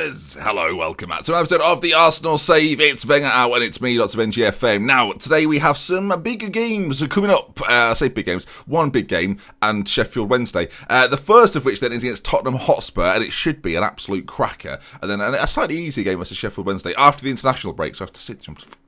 Yes! Hello, welcome back to an episode of the Arsenal Save. It's Wenger out and it's me, Dr. NGFM. Now, today we have some big games coming up. I say big games, one big game and Sheffield Wednesday. The first of which then is against Tottenham Hotspur, and it should be an absolute cracker. And then a slightly easier game versus Sheffield Wednesday after the international break, so I have to sit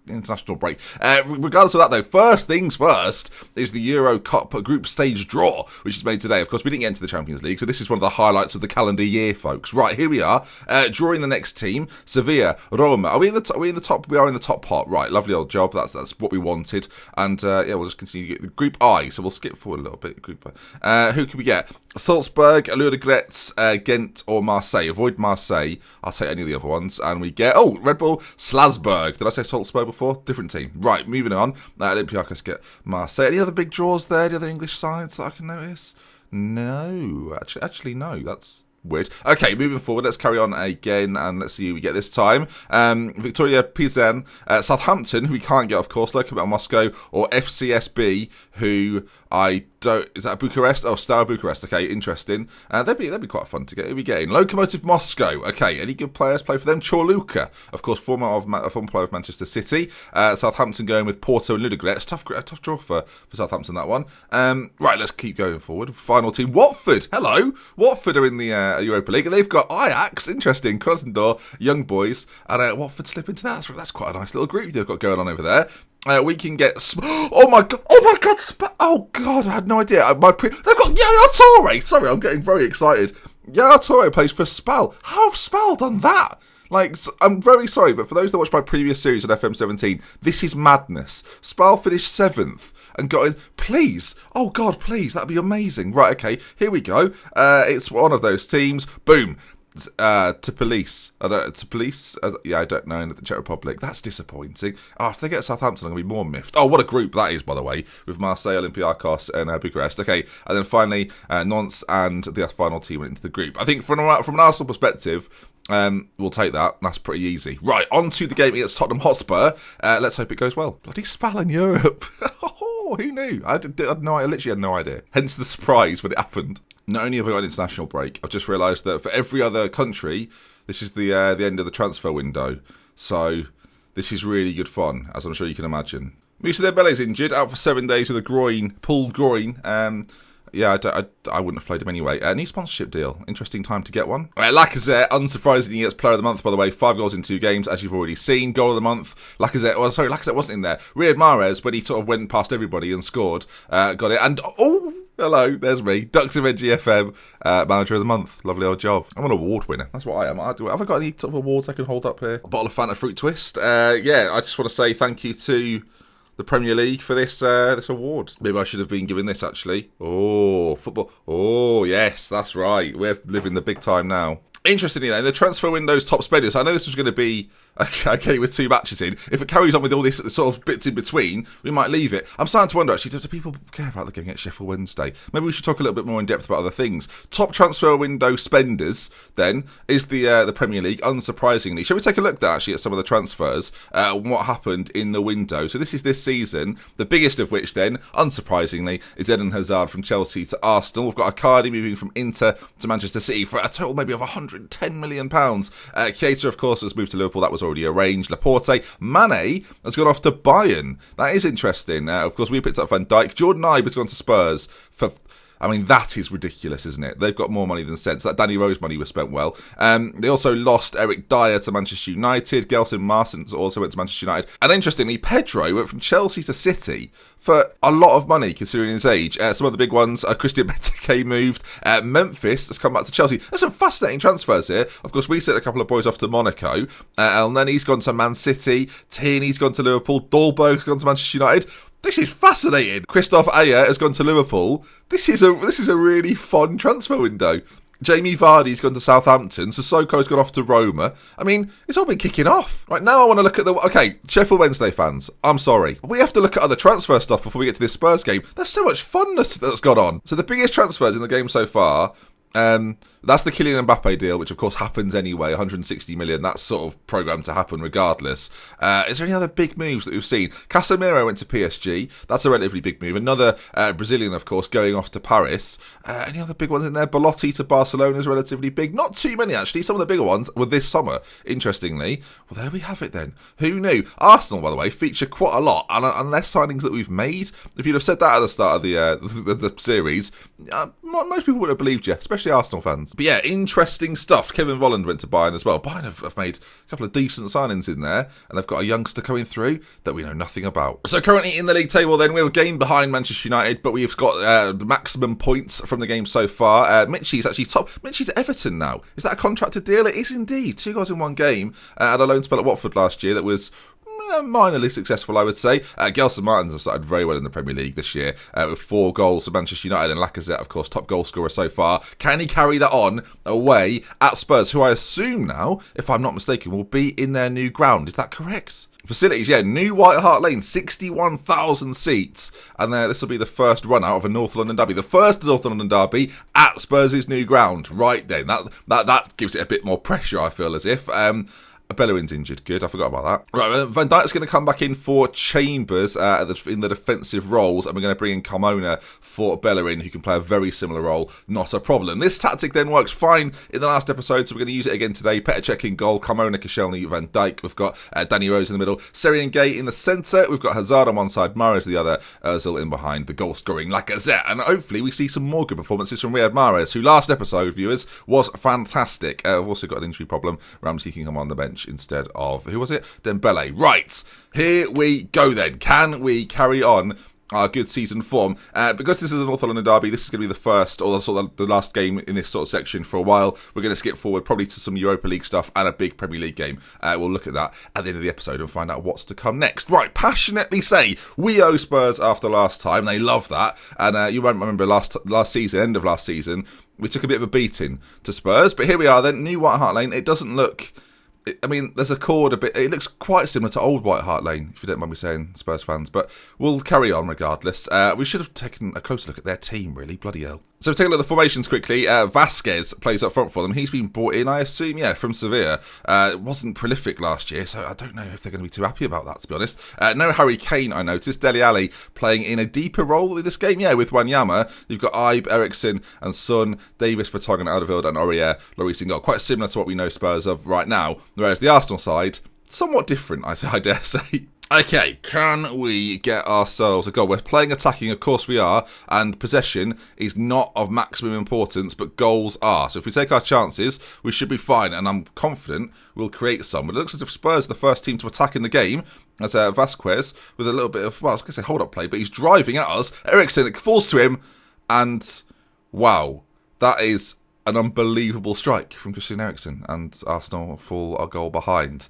international break. Regardless of that though, first things first is the Euro Cup group stage draw, which is made today. Of course, we didn't get into the Champions League, so this is one of the highlights of the calendar year, folks. Right, here we are, drawing the next team, Sevilla, Roma. Are we in the top? We are in the top pot. Right, lovely old job. That's what we wanted. And yeah, we'll just continue to get the Group I, so we'll skip forward a little bit. Group I. Who can we get? Salzburg, Ludogorets, Ghent or Marseille. Avoid Marseille. I'll take any of the other ones. And we get, Red Bull, Salzburg. Did I say Salzburg before? Different team. Right, moving on. Olympiacos get Marseille. Any other big draws there? Any other English sides that I can notice? No. Actually, no. That's weird. Okay, moving forward, let's carry on again and let's see who we get this time. Victoria Pilsen, Southampton, who we can't get, of course, Lokomotiv Moscow, or FCSB, who I don't... Is that Bucharest? Oh, Star Bucharest. Okay, interesting. That'd be quite fun to get. Who are we getting? Lokomotiv Moscow. Okay, any good players play for them? Chorluka, of course, former player of Manchester City. Southampton going with Porto and Ludogorets. Tough draw for Southampton, that one. Right, let's keep going forward. Final team, Watford. Hello. Watford are in the Europa League, and they've got Ajax. Interesting. Krasnodar, Young Boys, and Watford slip into that. That's quite a nice little group they've got going on over there. We can get... Oh my god! Oh god! I had no idea. They've got Yaya Toure. Sorry, I'm getting very excited. Yaya Toure plays for Spal. How have Spal done that? Like, I'm very sorry, but for those that watched my previous series on FM17, this is madness. Spal finished 7th and got in. Please, oh god, please, that'd be amazing. Right, okay, here we go. It's one of those teams. Boom. To police. I don't know, in the Czech Republic. That's disappointing. If they get Southampton, I'm going to be more miffed. Oh, what a group that is, by the way, with Marseille, Olympiacos, and Bucharest. Okay, and then finally, Nantes and the final team went into the group. I think from an Arsenal perspective, we'll take that. That's pretty easy. Right, on to the game against Tottenham Hotspur. Let's hope it goes well. Bloody Spal in Europe. Who knew? I literally had no idea. Hence the surprise when it happened. Not only have I got an international break, I've just realised that for every other country, this is the end of the transfer window. So this is really good fun, as I'm sure you can imagine. Moussa Dembele's injured, out for 7 days with a pulled groin. Yeah, I wouldn't have played him anyway. New sponsorship deal. Interesting time to get one. Lacazette, unsurprisingly, gets Player of the Month, by the way. 5 goals in 2 games, as you've already seen. Goal of the Month. Lacazette wasn't in there. Riyad Mahrez, when he sort of went past everybody and scored, got it. And, hello, there's me. Dr. NGFM, Manager of the Month. Lovely old job. I'm an award winner. That's what I am. Have I got any sort of awards I can hold up here? A bottle of Fanta Fruit Twist. Yeah, I just want to say thank you to the Premier League for this award. Maybe I should have been given this, actually. Oh, football. Oh, yes, that's right. We're living the big time now. Interestingly, then, the transfer window's top spenders. I know this was going to be okay with 2 matches in. If it carries on with all this sort of bits in between, we might leave it. I'm starting to wonder, actually, do people care about the game at Sheffield Wednesday? Maybe we should talk a little bit more in depth about other things. Top transfer window spenders, then, is the Premier League, unsurprisingly. Shall we take a look, then, actually, at some of the transfers, what happened in the window? So this is this season, the biggest of which, then, unsurprisingly, is Eden Hazard from Chelsea to Arsenal. We've got Icardi moving from Inter to Manchester City for a total maybe of £110 million. Keita, of course, has moved to Liverpool. That was already arranged. Laporte. Mane has gone off to Bayern. That is interesting. Of course, we picked up Van Dijk. Jordan Ibe has gone to Spurs for... I mean, that is ridiculous, isn't it? They've got more money than sense. That Danny Rose money was spent well. They also lost Eric Dyer to Manchester United. Gelson Marsens also went to Manchester United. And interestingly, Pedro went from Chelsea to City for a lot of money, considering his age. Some of the big ones, Christian Benteke moved. Memphis has come back to Chelsea. There's some fascinating transfers here. Of course, we sent a couple of boys off to Monaco. El Nenny's gone to Man City. Tierney's gone to Liverpool. Dahlberg's gone to Manchester United. This is fascinating. Christoph Ayer has gone to Liverpool. This is a really fun transfer window. Jamie Vardy's gone to Southampton. Sissoko's gone off to Roma. I mean, it's all been kicking off. Right, now I want to look at okay, Sheffield Wednesday fans, I'm sorry. We have to look at other transfer stuff before we get to this Spurs game. There's so much funness that's gone on. So the biggest transfers in the game so far, That's the Kylian Mbappe deal, which of course happens anyway, 160 million. That's sort of programmed to happen regardless. Is there any other big moves that we've seen? Casemiro went to PSG. That's a relatively big move. Another Brazilian, of course, going off to Paris. Any other big ones in there? Belotti to Barcelona is relatively big. Not too many, actually. Some of the bigger ones were this summer, interestingly. Well, there we have it then. Who knew? Arsenal, by the way, feature quite a lot. And unless signings that we've made, if you'd have said that at the start of the series, most people would have believed you, especially Arsenal fans. But yeah, interesting stuff. Kevin Volland went to Bayern as well. Bayern have made a couple of decent signings in there, and they've got a youngster coming through that we know nothing about. So currently in the league table then, we're a game behind Manchester United, but we've got maximum points from the game so far. Mitchie's actually top. Mitchie's at Everton now. Is that a contracted deal? It is indeed. 2 goals in 1 game. Had a loan spell at Watford last year that was minorly successful, I would say. Gelson Martins has started very well in the Premier League this year with 4 goals for Manchester United, and Lacazette, of course, top goal scorer so far. Can he carry that on away at Spurs, who I assume now, if I'm not mistaken, will be in their new ground? Is that correct? Facilities, yeah, new White Hart Lane, 61,000 seats, and this will be the first run out of a North London derby. The first North London derby at Spurs' new ground. Right then, that gives it a bit more pressure, I feel as if. Bellerin's injured. Good, I forgot about that. Right, Van Dijk's going to come back in for Chambers in the defensive roles, and we're going to bring in Carmona for Bellerin, who can play a very similar role. Not a problem. This tactic then works fine in the last episode, so we're going to use it again today. Petr Cech in goal, Carmona, Koscielny, Van Dijk. We've got Danny Rose in the middle, Serien Gay in the centre. We've got Hazard on one side, Mahrez the other, Ozil in behind, the goal-scoring Lacazette. And hopefully we see some more good performances from Riyad Mahrez, who last episode, viewers, was fantastic. I've also got an injury problem. Ramsey can come on the bench instead of, who was it? Dembele. Right, here we go then. Can we carry on our good season form? Because this is a North London derby, this is going to be the first or the last game in this sort of section for a while. We're going to skip forward probably to some Europa League stuff and a big Premier League game. We'll look at that at the end of the episode and find out what's to come next. Right, passionately say we owe Spurs after last time. They love that, and you won't remember last season, end of last season, we took a bit of a beating to Spurs, but here we are then, new White Hart Lane. It doesn't look, I mean, there's a chord a bit. It looks quite similar to old White Hart Lane, if you don't mind me saying, Spurs fans. But we'll carry on regardless. We should have taken a closer look at their team, really. Bloody hell. So take a look at the formations quickly. Vasquez plays up front for them. He's been brought in, I assume, from Sevilla. Wasn't prolific last year, so I don't know if they're going to be too happy about that, to be honest. No Harry Kane, I noticed. Dele Alli playing in a deeper role in this game, with Wanyama. You've got Ibe, Eriksson and Son, Davis, Vertonghen, Alderweireld and Aurier, Lloris in goal. Quite similar to what we know Spurs of right now. Whereas the Arsenal side, somewhat different, I dare say. Okay, can we get ourselves a goal? We're playing attacking, of course we are, and possession is not of maximum importance, but goals are. So if we take our chances, we should be fine, and I'm confident we'll create some. But it looks as if Spurs are the first team to attack in the game, as Vasquez, with a little bit of, well, I was going to say hold-up play, but he's driving at us. Eriksson, it falls to him, and wow, that is an unbelievable strike from Christian Eriksen, and Arsenal fall a goal behind.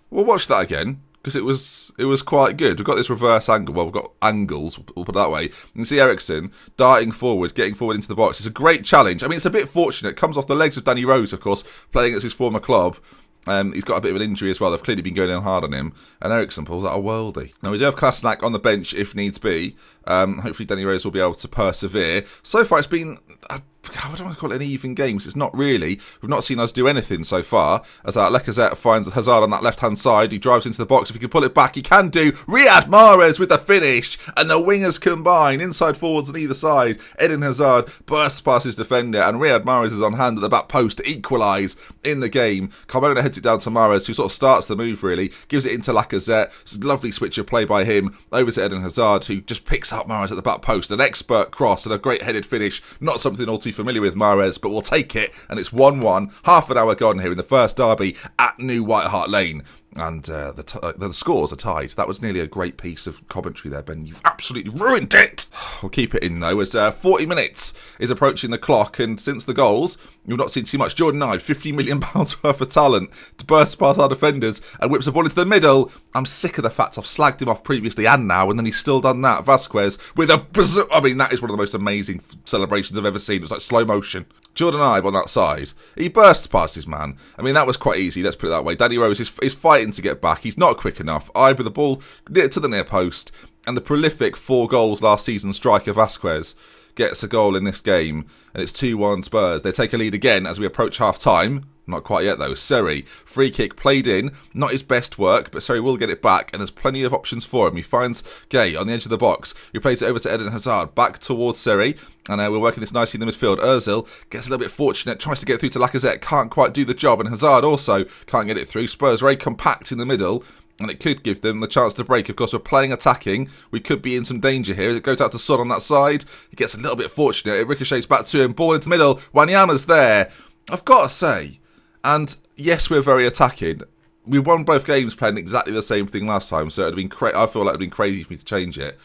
We'll watch that again, because it was quite good. We've got this reverse angle. Well, we've got angles, we'll put it that way. You can see Eriksson darting forward, getting forward into the box. It's a great challenge. I mean, it's a bit fortunate. It comes off the legs of Danny Rose, of course, playing at his former club. He's got a bit of an injury as well. They've clearly been going in hard on him. And Eriksson pulls out a worldie. Now, we do have Klasnak on the bench if needs be. Hopefully Danny Rose will be able to persevere. So far, it's been, I don't want to call it an even game, because it's not really. We've not seen us do anything so far. As Lacazette finds Hazard on that left-hand side. He drives into the box. If he can pull it back, he can do. Riyad Mahrez with the finish. And the wingers combine. Inside forwards on either side. Eden Hazard bursts past his defender. And Riyad Mahrez is on hand at the back post to equalise in the game. Carmona heads it down to Mahrez, who sort of starts the move, really. Gives it into Lacazette. It's a lovely switch of play by him. Over to Eden Hazard, who just picks up Mahrez at the back post. An expert cross and a great headed finish. Not something all too familiar with Mahrez, but we'll take it. And it's 1-1. Half an hour gone here in the first derby at New White Hart Lane. And the scores are tied. That was nearly a great piece of commentary there, Ben. You've absolutely ruined it. We'll keep it in, though, as 40 minutes is approaching the clock. And since the goals, you've not seen too much. Jordan Ibe, £50 million worth of talent to burst past our defenders and whips the ball into the middle. I'm sick of the fact I've slagged him off previously and now, and then he's still done that. Vasquez with a... I mean, that is one of the most amazing celebrations I've ever seen. It was like slow motion. Jordan Ibe on that side, he bursts past his man. I mean, that was quite easy, let's put it that way. Danny Rose is fighting to get back. He's not quick enough. Ibe with the ball near to the near post. And the prolific 4 goals last season striker Vasquez gets a goal in this game, and it's 2-1 Spurs. They take a lead again as we approach half-time. Not quite yet, though. Seri, free kick, played in. Not his best work, but Seri will get it back, and there's plenty of options for him. He finds Gay on the edge of the box, who plays it over to Eden Hazard, back towards Seri, and we're working this nicely in the midfield. Ozil gets a little bit fortunate, tries to get through to Lacazette, can't quite do the job, and Hazard also can't get it through. Spurs very compact in the middle, and it could give them the chance to break. Of course, we're playing attacking. We could be in some danger here. It goes out to Son on that side. He gets a little bit fortunate. It ricochets back to him. Ball into the middle. Wanyama's there. I've got to say, and yes, we're very attacking. We won both games playing exactly the same thing last time, so it'd have been I feel like it'd been crazy for me to change it.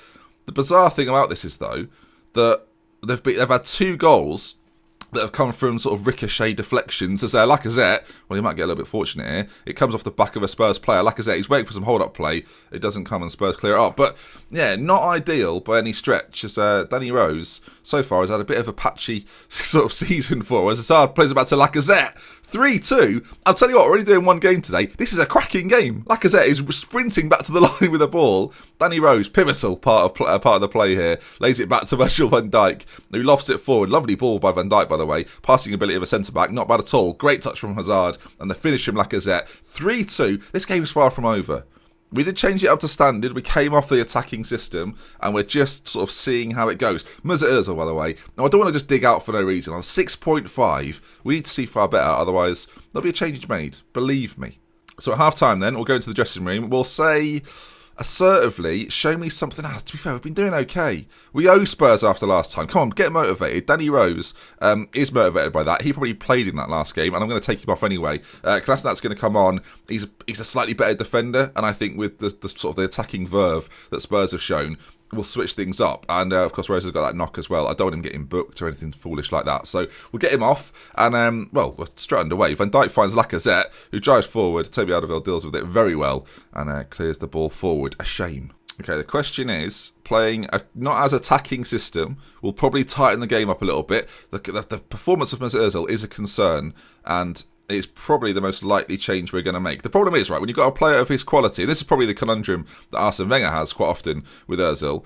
The bizarre thing about this is, though, that they've had 2 goals that have come from sort of ricochet deflections. As Lacazette, well, he might get a little bit fortunate here. It comes off the back of a Spurs player. Lacazette, he's waiting for some hold-up play. It doesn't come and Spurs clear it up. But, yeah, not ideal by any stretch. As Danny Rose, so far, has had a bit of a patchy sort of season for us. Hazard plays it back to Lacazette. 3-2. I'll tell you what, we're only doing one game today. This is a cracking game. Lacazette is sprinting back to the line with a ball. Danny Rose, pivotal part of the play here. Lays it back to Virgil van Dijk, who lofts it forward. Lovely ball by Van Dijk, by the way. Passing ability of a centre-back. Not bad at all. Great touch from Hazard. And the finish from Lacazette. 3-2. This game is far from over. We did change it up to standard. We came off the attacking system, and we're just sort of seeing how it goes. Mesut Ozil, by the way. Now, I don't want to just dig out for no reason. On 6.5, we need to see far better. Otherwise, there'll be a change made. Believe me. So at half-time then, we'll go into the dressing room. We'll say, assertively, show me something else. To be fair, we've been doing okay. We owe Spurs after last time. Come on, get motivated. Danny Rose is motivated by that. He probably played in that last game, and I'm going to take him off anyway. Klasnat's going to come on. He's a slightly better defender, and I think with the sort of the attacking verve that Spurs have shown, we'll switch things up. And, of course, Rose has got that knock as well. I don't want him getting booked or anything foolish like that. So we'll get him off. And, well, we're straight underway. Van Dijk finds Lacazette, who drives forward. Toby Alderweireld deals with it very well and clears the ball forward. A shame. Okay, the question is, playing a not as attacking system will probably tighten the game up a little bit. The performance of Mesut Ozil is a concern, and it's probably the most likely change we're going to make. The problem is, right, when you've got a player of his quality, this is probably the conundrum that Arsene Wenger has quite often with Ozil,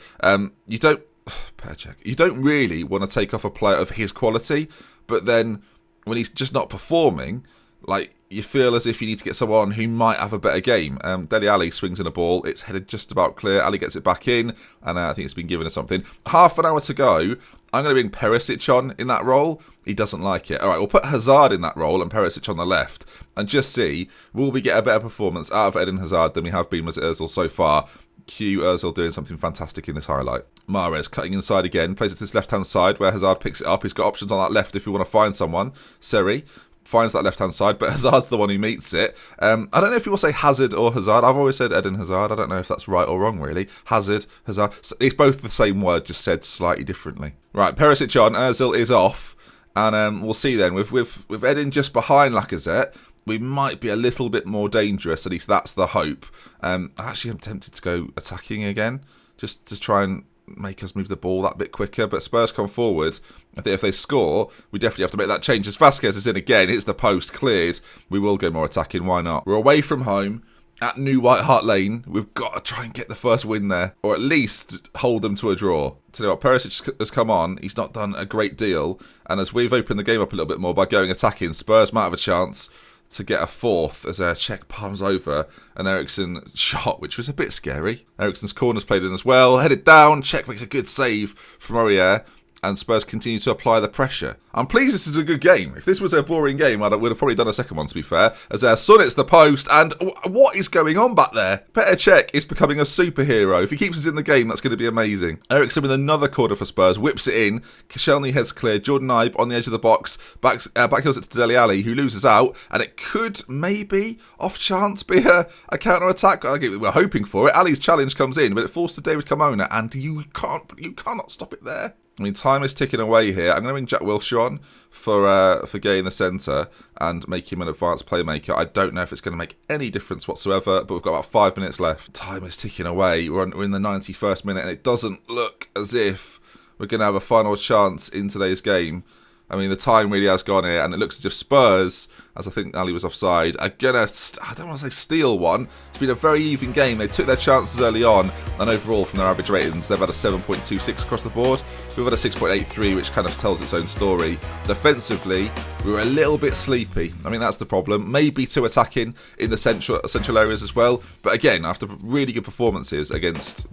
you don't really want to take off a player of his quality, but then when he's just not performing, like, you feel as if you need to get someone who might have a better game. Dele Alli swings in a ball. It's headed just about clear. Ali gets it back in, and I think it's been given us something. Half an hour to go. I'm going to bring Perisic on in that role. He doesn't like it. All right, we'll put Hazard in that role and Perisic on the left, and just see, will we get a better performance out of Eden Hazard than we have been with Ozil so far? Cue Ozil doing something fantastic in this highlight. Mahrez cutting inside again, plays it to his left-hand side where Hazard picks it up. He's got options on that left if you want to find someone. Seri finds that left-hand side, but Hazard's the one who meets it. I don't know if people say Hazard or Hazard. I've always said Eden Hazard. I don't know if that's right or wrong, really. Hazard, Hazard. It's both the same word, just said slightly differently. Right, Perisic on. Ozil is off. And we'll see then. With Eden just behind Lacazette, we might be a little bit more dangerous. At least that's the hope. Actually, I'm tempted to go attacking again, just to try and make us move the ball that bit quicker, but Spurs come forward. I think if they score, we definitely have to make that change. As Vasquez is in again, hits the post, cleared. We will go more attacking, why not? We're away from home at New White Hart Lane. We've got to try and get the first win there, or at least hold them to a draw. To know what, Perisic has come on. He's not done a great deal, and as we've opened the game up a little bit more by going attacking, Spurs might have a chance to get a fourth as Czech palms over an Eriksen shot, which was a bit scary. Eriksen's corner's played in as well. Headed down. Czech makes a good save from Aurier, and Spurs continue to apply the pressure. I'm pleased this is a good game. If this was a boring game, I would have probably done a second one, to be fair. As Son hits the post, and what is going on back there? Petr Cech is becoming a superhero. If he keeps us in the game, that's going to be amazing. Eriksen with another corner for Spurs, whips it in. Koscielny heads clear. Jordan Ibe on the edge of the box, backheels it to Dele Alli, who loses out, and it could maybe, off chance, be a counter-attack. We're hoping for it. Ali's challenge comes in, but it falls to David Carmona, and you cannot stop it there. I mean, time is ticking away here. I'm going to bring Jack Wilshere on for Gay in the centre and make him an advanced playmaker. I don't know if it's going to make any difference whatsoever, but we've got about 5 minutes left. Time is ticking away. We're in the 91st minute, and it doesn't look as if we're going to have a final chance in today's game. I mean, the time really has gone here, and it looks as if Spurs, as I think Ali was offside, are going to, I don't want to say steal one. It's been a very even game. They took their chances early on, and overall, from their average ratings, they've had a 7.26 across the board. We've had a 6.83, which kind of tells its own story. Defensively, we were a little bit sleepy. I mean, that's the problem. Maybe too attacking in the central areas as well. But again, after really good performances against...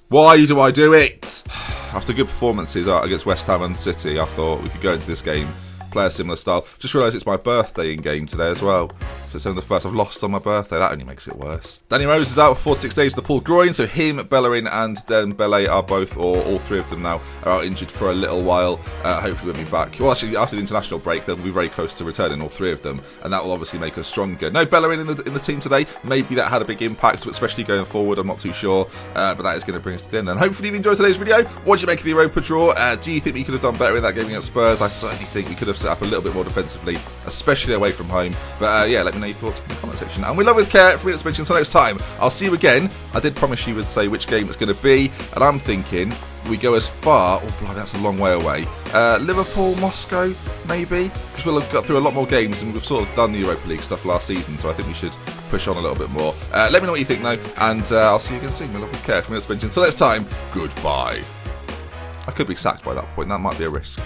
Why do I do it? After good performances against West Ham and City, I thought we could go into this game, play a similar style. Just realised it's my birthday in game today as well. September the 1st, I've lost on my birthday. That only makes it worse. Danny Rose is out for 4 to 6 days with the pulled groin, so him, Bellerin and Dembele are both, or all three of them now, are out injured for a little while. Hopefully we'll be back. Well, actually, after the international break, they'll be very close to returning, all three of them, and that will obviously make us stronger. No Bellerin in the team today. Maybe that had a big impact, but especially going forward, I'm not too sure. But that is going to bring us to the end. And hopefully you've enjoyed today's video. What do you make of the Europa draw? Do you think we could have done better in that game against Spurs? I certainly think we could have set up a little bit more defensively, especially away from home. But yeah, let me know your thoughts in the comments section. And we love with care for me to mention. Until next time, I'll see you again. I did promise you would say which game it's going to be, and I'm thinking we go as far. Oh, blimey, that's a long way away. Liverpool, Moscow, maybe, because we'll have got through a lot more games, and we've sort of done the Europa League stuff last season. So I think we should push on a little bit more. Let me know what you think, though, and I'll see you again soon. We love with care for me to mention. Until next time, goodbye. I could be sacked by that point. That might be a risk.